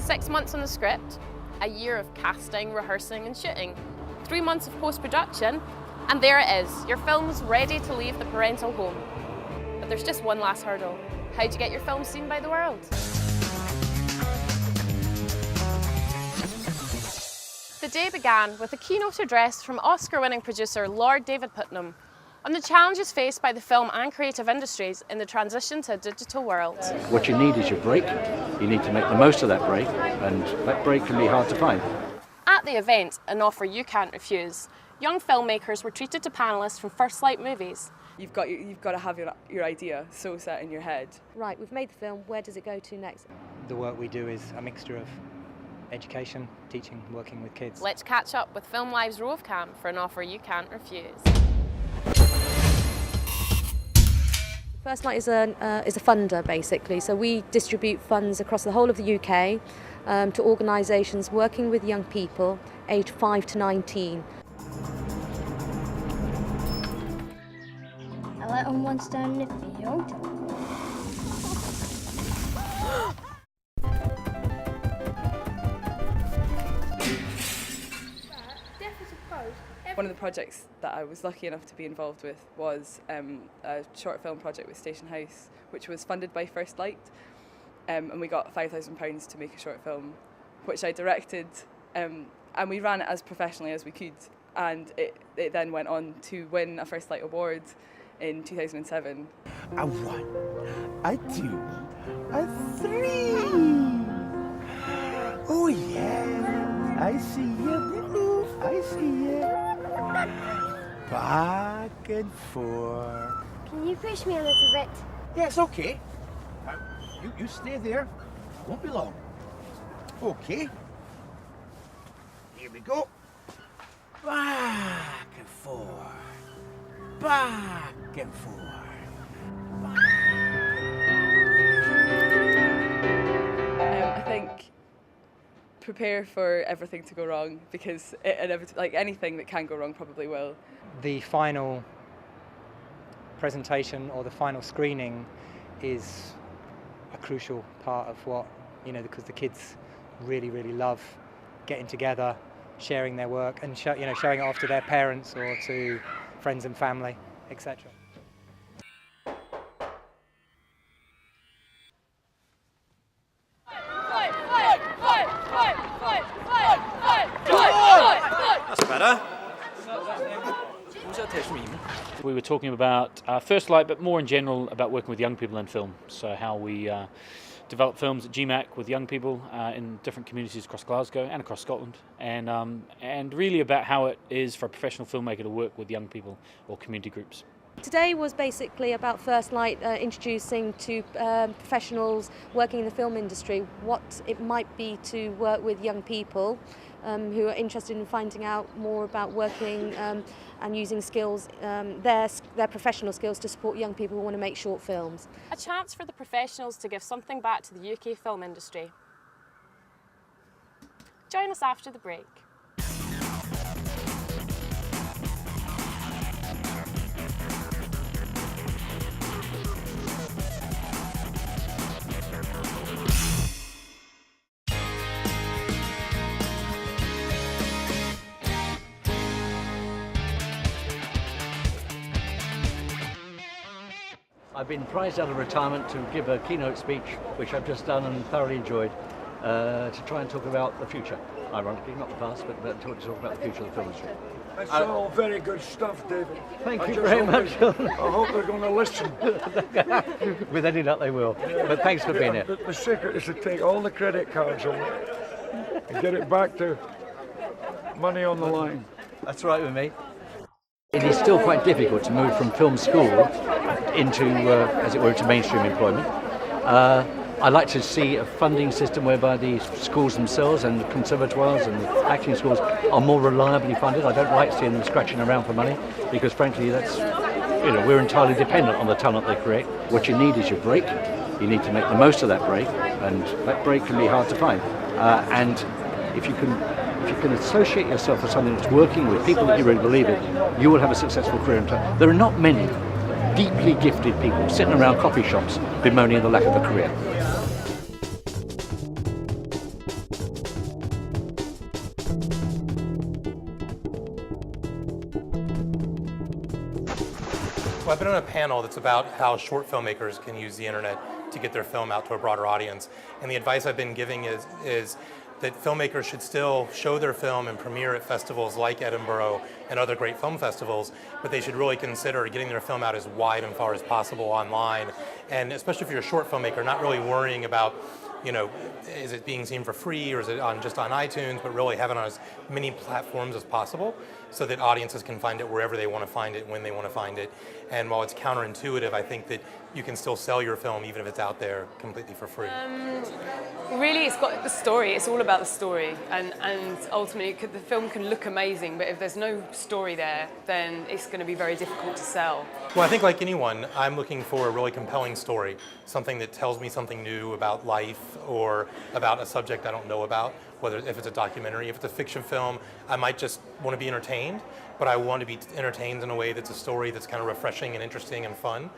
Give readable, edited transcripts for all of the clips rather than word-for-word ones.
6 months on the script, a year of casting, rehearsing and shooting, 3 months of post-production, and there it is, your film's ready to leave the parental home. But there's just one last hurdle. How do you get your film seen by the world? The day began with a keynote address from Oscar-winning producer Lord David Puttnam on the challenges faced by the film and creative industries in the transition to a digital world. What you need is your break. You need to make the most of that break, and that break can be hard to find. At the event, an offer you can't refuse, young filmmakers were treated to panellists from First Light Movies. You've got to have your idea so set in your head. Right, we've made the film, where does it go to next? The work we do is a mixture of education, teaching, working with kids. Let's catch up with Film Live's Rove Cam for an offer you can't refuse. First Light is a funder, basically, so we distribute funds across the whole of the UK to organisations working with young people aged 5 to 19. I let them once down in the field. One of the projects that I was lucky enough to be involved with was a short film project with Station House, which was funded by First Light, and we got £5,000 to make a short film, which I directed, and we ran it as professionally as we could, and it then went on to win a First Light award in 2007. A 1, a 2, a 3. Oh yeah, I see you, I see you. Back and forth. Can you push me a little bit? Yeah, it's okay. You stay there. Won't be long. Okay. Here we go. Back and forth. Back and forth. I think prepare for everything to go wrong, because like anything that can go wrong probably will. The final presentation or the final screening is a crucial part of what, because the kids really, really love getting together, sharing their work and showing it off to their parents or to friends and family, etc. That's better. We were talking about First Light, but more in general about working with young people in film. So how we develop films at GMAC with young people in different communities across Glasgow and across Scotland, and really about how it is for a professional filmmaker to work with young people or community groups. Today was basically about First Light introducing to professionals working in the film industry what it might be to work with young people who are interested in finding out more about working and using skills, their professional skills to support young people who want to make short films. A chance for the professionals to give something back to the UK film industry. Join us after the break. I've been prized out of retirement to give a keynote speech, which I've just done and thoroughly enjoyed, to try and talk about the future. Ironically, not the past, but talk about the future of the film industry. That's all very good stuff, David. Thank you very much. I hope they're going to listen. With any luck, they will. But thanks for being here. The secret is to take all the credit cards away and get it back to money on the line. That's right with me. It is still quite difficult to move from film school into, as it were, to mainstream employment. I'd like to see a funding system whereby the schools themselves and the conservatoires and the acting schools are more reliably funded. I don't like seeing them scratching around for money, because frankly that's, we're entirely dependent on the talent they create. What you need is your break. You need to make the most of that break, and that break can be hard to find. And if you can associate yourself with something that's working with people that you really believe in, you will have a successful career. There are not many deeply gifted people sitting around coffee shops bemoaning the lack of a career. Well, I've been on a panel that's about how short filmmakers can use the internet to get their film out to a broader audience. And the advice I've been giving is that filmmakers should still show their film and premiere at festivals like Edinburgh and other great film festivals, but they should really consider getting their film out as wide and far as possible online. And especially if you're a short filmmaker, not really worrying about, you know, is it being seen for free or is it just on iTunes, but really having it on as many platforms as possible so that audiences can find it wherever they want to find it, when they want to find it. And while it's counterintuitive, I think that you can still sell your film even if it's out there completely for free. Really, it's got the story. It's all about the story, and ultimately the film can look amazing, but if there's no story there, then it's going to be very difficult to sell. Well, I think like anyone, I'm looking for a really compelling story, something that tells me something new about life or about a subject I don't know about, whether if it's a documentary, if it's a fiction film, I might just want to be entertained, but I want to be entertained in a way that's a story that's kind of refreshing and interesting and fun.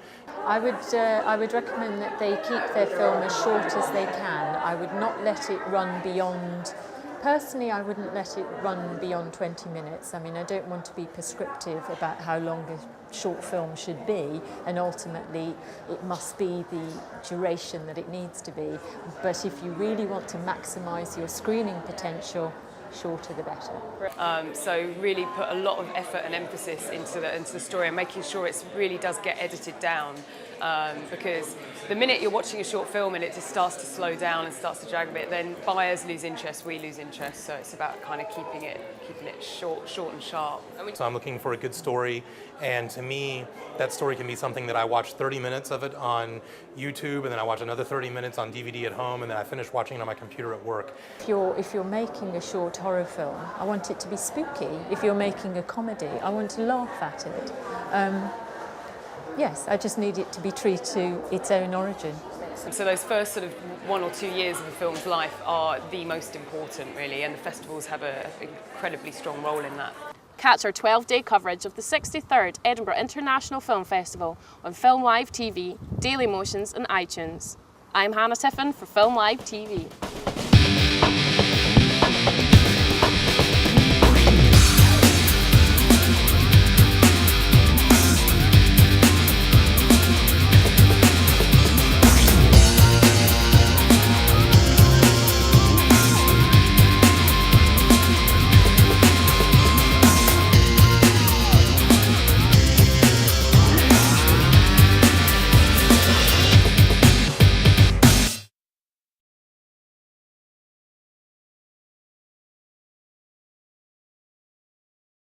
I would recommend that they keep their film as short as they can. I would not let it run beyond, personally I wouldn't let it run beyond 20 minutes. I mean, I don't want to be prescriptive about how long a short film should be, and ultimately it must be the duration that it needs to be. But if you really want to maximise your screening potential, shorter the better. So really put a lot of effort and emphasis into the story and making sure it really does get edited down, because the minute you're watching a short film and it just starts to slow down and starts to drag a bit, then buyers lose interest, we lose interest. So it's about kind of keeping it short and sharp. So I'm looking for a good story, and to me that story can be something that I watch 30 minutes of it on YouTube, and then I watch another 30 minutes on DVD at home, and then I finish watching it on my computer at work. If you're making a short horror film, I want it to be spooky. If you're making a comedy, I want to laugh at it. Yes, I just need it to be true to its own origin. So those first sort of 1 or 2 years of a film's life are the most important, really, and the festivals have an incredibly strong role in that. Catch our 12-day coverage of the 63rd Edinburgh International Film Festival on Film Live TV, Daily Motions and iTunes. I'm Hannah Tiffin for Film Live TV.